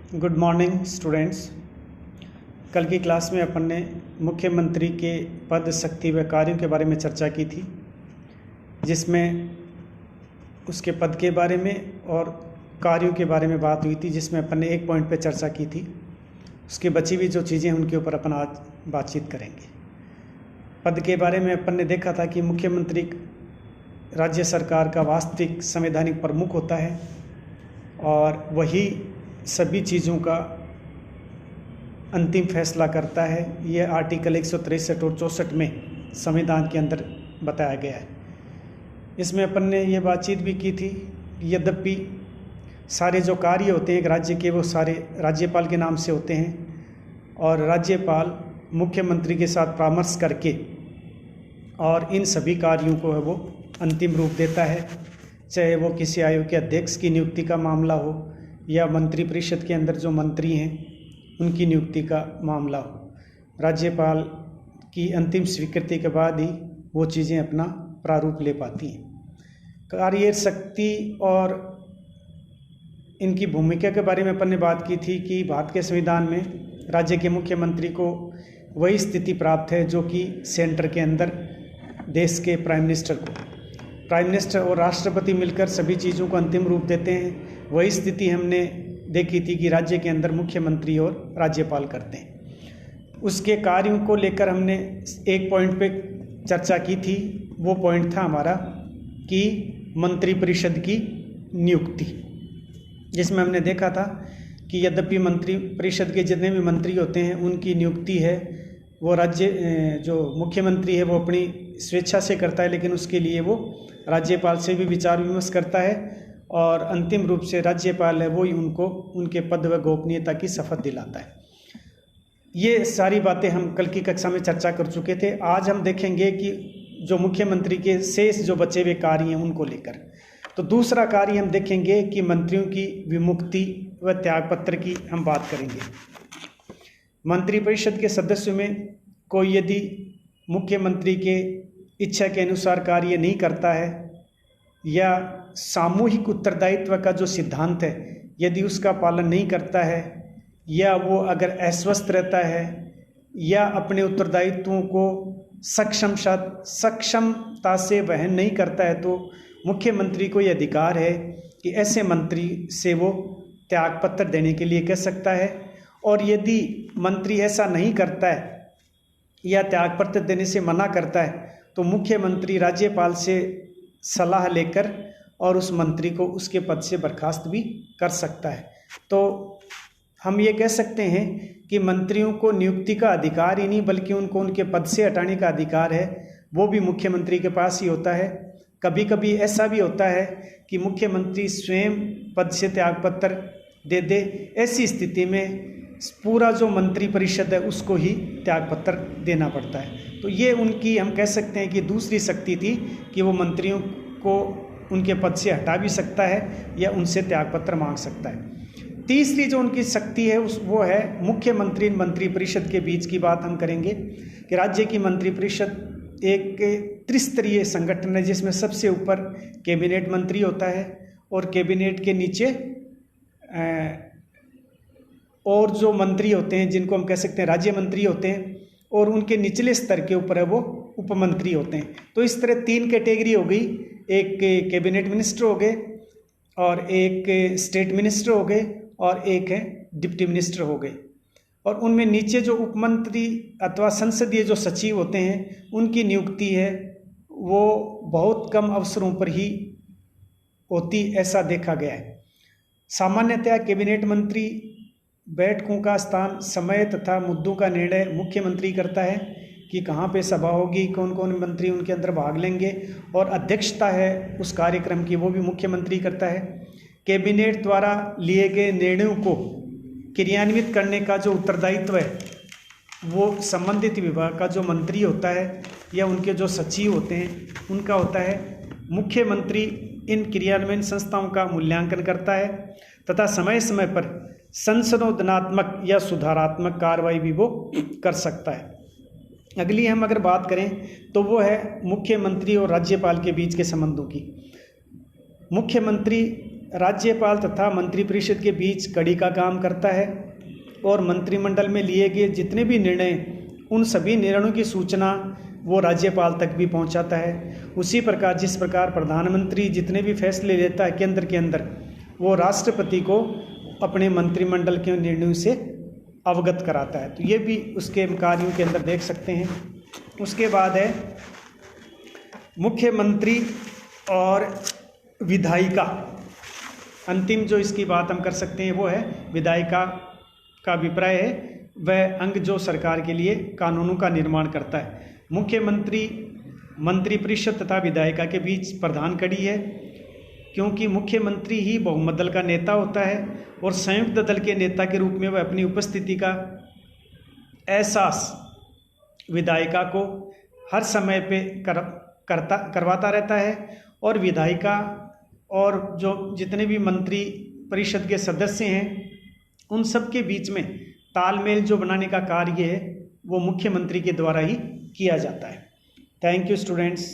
Good morning students. कल की class में अपन ने मुख्यमंत्री के पद, शक्ति व कार्यों के बारे में चर्चा की थी, जिसमें उसके पद के बारे में और कार्यों के बारे में बात हुई थी, जिसमें अपन ने एक पॉइंट पे चर्चा की थी। उसकी बची हुई जो चीज़ें हैं उनके ऊपर अपन आज बातचीत करेंगे। पद के बारे में अपन ने देखा था कि मुख्यमंत्री राज्य सरकार का वास्तविक संवैधानिक प्रमुख होता है और वही सभी चीज़ों का अंतिम फैसला करता है। यह आर्टिकल 163 और 64 में संविधान के अंदर बताया गया है। इसमें अपन ने ये बातचीत भी की थी, यद्यपि सारे जो कार्य होते हैं एक राज्य के, वो सारे राज्यपाल के नाम से होते हैं और राज्यपाल मुख्यमंत्री के साथ परामर्श करके और इन सभी कार्यों को है वो अंतिम रूप देता है। चाहे वो किसी आयोग के अध्यक्ष की नियुक्ति का मामला हो या मंत्रिपरिषद के अंदर जो मंत्री हैं उनकी नियुक्ति का मामला हो, राज्यपाल की अंतिम स्वीकृति के बाद ही वो चीज़ें अपना प्रारूप ले पाती हैं। कार्य शक्ति और इनकी भूमिका के बारे में अपन ने बात की थी कि भारत के संविधान में राज्य के मुख्यमंत्री को वही स्थिति प्राप्त है जो कि सेंटर के अंदर देश के प्राइम मिनिस्टर और राष्ट्रपति मिलकर सभी चीज़ों को अंतिम रूप देते हैं। वही स्थिति हमने देखी थी कि राज्य के अंदर मुख्यमंत्री और राज्यपाल करते हैं। उसके कार्यों को लेकर हमने एक पॉइंट पे चर्चा की थी। वो पॉइंट था हमारा कि मंत्रिपरिषद की नियुक्ति, जिसमें हमने देखा था कि यद्यपि मंत्रिपरिषद के जितने भी मंत्री होते हैं उनकी नियुक्ति है वो राज्य जो मुख्यमंत्री है वो अपनी स्वेच्छा से करता है, लेकिन उसके लिए वो राज्यपाल से भी विचार विमर्श करता है और अंतिम रूप से राज्यपाल है वो ही उनको उनके पद व गोपनीयता की शपथ दिलाता है। ये सारी बातें हम कल की कक्षा में चर्चा कर चुके थे। आज हम देखेंगे कि जो मुख्यमंत्री के शेष जो बचे हुए कार्य हैं उनको लेकर। तो दूसरा कार्य हम देखेंगे कि मंत्रियों की विमुक्ति व त्यागपत्र की हम बात करेंगे। मंत्रिपरिषद के सदस्यों में कोई यदि मुख्यमंत्री के इच्छा के अनुसार कार्य नहीं करता है या सामूहिक उत्तरदायित्व का जो सिद्धांत है यदि उसका पालन नहीं करता है या वो अगर अस्वस्थ रहता है या अपने उत्तरदायित्वों को सक्षमता से वहन नहीं करता है, तो मुख्यमंत्री को यह अधिकार है कि ऐसे मंत्री से वो त्यागपत्र देने के लिए कह सकता है। और यदि मंत्री ऐसा नहीं करता है या त्यागपत्र देने से मना करता है तो मुख्यमंत्री राज्यपाल से सलाह लेकर और उस मंत्री को उसके पद से बर्खास्त भी कर सकता है। तो हम ये कह सकते हैं कि मंत्रियों को नियुक्ति का अधिकार ही नहीं बल्कि उनको उनके पद से हटाने का अधिकार है, वो भी मुख्यमंत्री के पास ही होता है। कभी कभी ऐसा भी होता है कि मुख्यमंत्री स्वयं पद से त्यागपत्र दे दे। ऐसी स्थिति में पूरा जो मंत्रिपरिषद है उसको ही त्यागपत्र देना पड़ता है। तो ये उनकी हम कह सकते हैं कि दूसरी शक्ति थी कि वो मंत्रियों को उनके पद से हटा भी सकता है या उनसे त्यागपत्र मांग सकता है। तीसरी जो उनकी शक्ति है वो है मुख्यमंत्री मंत्रिपरिषद के बीच की बात हम करेंगे कि राज्य की मंत्रिपरिषद एक त्रिस्तरीय संगठन है, जिसमें सबसे ऊपर कैबिनेट मंत्री होता है और कैबिनेट के नीचे और जो मंत्री होते हैं जिनको हम कह सकते हैं राज्य मंत्री होते हैं और उनके निचले स्तर के ऊपर है वो उपमंत्री होते हैं। तो इस तरह तीन कैटेगरी हो गई, एक कैबिनेट मिनिस्टर हो गए और एक स्टेट मिनिस्टर हो गए और एक है डिप्टी मिनिस्टर हो गए। और उनमें नीचे जो उपमंत्री अथवा संसदीय जो सचिव होते हैं उनकी नियुक्ति है वो बहुत कम अवसरों पर ही होती, ऐसा देखा गया है। सामान्यतया कैबिनेट मंत्री बैठकों का स्थान, समय तथा मुद्दों का निर्णय मुख्यमंत्री करता है कि कहाँ पे सभा होगी, कौन कौन मंत्री उनके अंदर भाग लेंगे, और अध्यक्षता है उस कार्यक्रम की वो भी मुख्यमंत्री करता है। कैबिनेट द्वारा लिए गए निर्णयों को क्रियान्वित करने का जो उत्तरदायित्व है वो संबंधित विभाग का जो मंत्री होता है या उनके जो सचिव होते हैं उनका होता है। मुख्यमंत्री इन क्रियान्वयन संस्थाओं का मूल्यांकन करता है तथा समय समय पर संशोधनात्मक या सुधारात्मक कार्रवाई भी वो कर सकता है। अगली हम अगर बात करें तो वो है मुख्यमंत्री और राज्यपाल के बीच के संबंधों की। मुख्यमंत्री राज्यपाल तथा मंत्रिपरिषद के बीच कड़ी का काम करता है और मंत्रिमंडल में लिए गए जितने भी निर्णय, उन सभी निर्णयों की सूचना वो राज्यपाल तक भी पहुंचाता है। उसी प्रकार जिस प्रकार प्रधानमंत्री जितने भी फैसले लेता है केंद्र के अंदर, वो राष्ट्रपति को अपने मंत्रिमंडल के निर्णयों से अवगत कराता है। तो ये भी उसके कार्यों के अंदर देख सकते हैं। उसके बाद है मुख्यमंत्री और विधायिका। अंतिम जो इसकी बात हम कर सकते हैं वो है विधायिका का अभिप्राय है वह अंग जो सरकार के लिए कानूनों का निर्माण करता है। मुख्यमंत्री मंत्रिपरिषद तथा विधायिका के बीच प्रधान कड़ी है, क्योंकि मुख्यमंत्री ही बहुमत दल का नेता होता है और संयुक्त दल के नेता के रूप में वह अपनी उपस्थिति का एहसास विधायिका को हर समय पे करवाता रहता है और विधायिका और जो जितने भी मंत्री परिषद के सदस्य हैं उन सब के बीच में तालमेल जो बनाने का कार्य है वो मुख्यमंत्री के द्वारा ही किया जाता है। Thank you students.